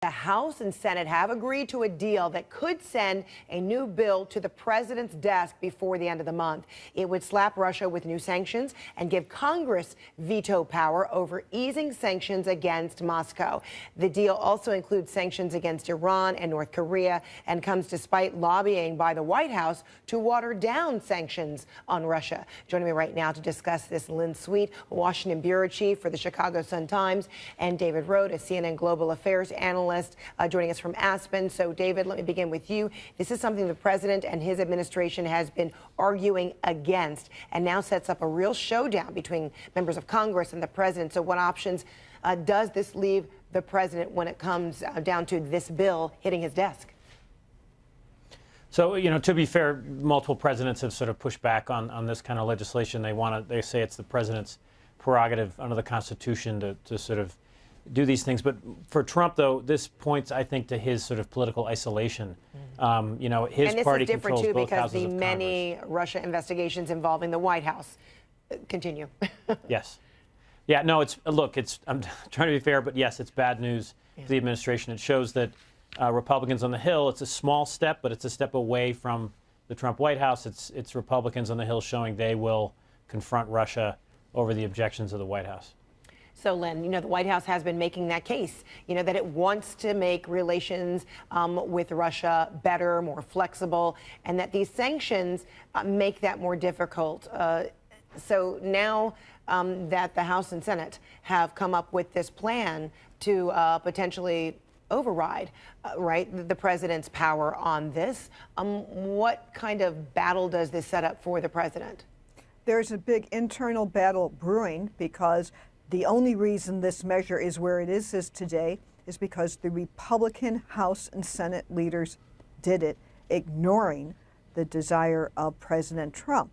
The House and Senate have agreed to a deal that could send a new bill to the president's desk before the end of the month. It would slap Russia with new sanctions and give Congress veto power over easing sanctions against Moscow. The deal also includes sanctions against Iran and North Korea and comes despite lobbying by the White House to water down sanctions on Russia. Joining me right now to discuss this, Lynn Sweet, Washington bureau chief for the Chicago Sun-Times, and David Rohde, a CNN Global Affairs analyst, joining us from Aspen. So, David, let me begin with you. This is something the president and his administration has been arguing against and now sets up a real showdown between members of Congress and the president. So what options does this leave the president when it comes down to this bill hitting his desk? So, to be fair, multiple presidents have sort of pushed back on this kind of legislation. They say it's the president's prerogative under the Constitution to sort of do these things. But for Trump, though, this points, I think, to his sort of political isolation. His and this party is different, controls too, both because houses the of many Congress. Russia investigations involving the White House continue. Yes. Yeah, no, I'm trying to be fair, but yes, it's bad news to the administration. It shows that Republicans on the Hill, it's a small step, but it's a step away from the Trump White House. It's Republicans on the Hill showing they will confront Russia over the objections of the White House. So, Lynn, the White House has been making that case, that it wants to make relations with Russia better, more flexible, and that these sanctions make that more difficult. So now that the House and Senate have come up with this plan to potentially override, the president's power on this, what kind of battle does this set up for the president? There's a big internal battle brewing because the only reason this measure is where it is today is because the Republican House and Senate leaders did it, ignoring the desire of President Trump.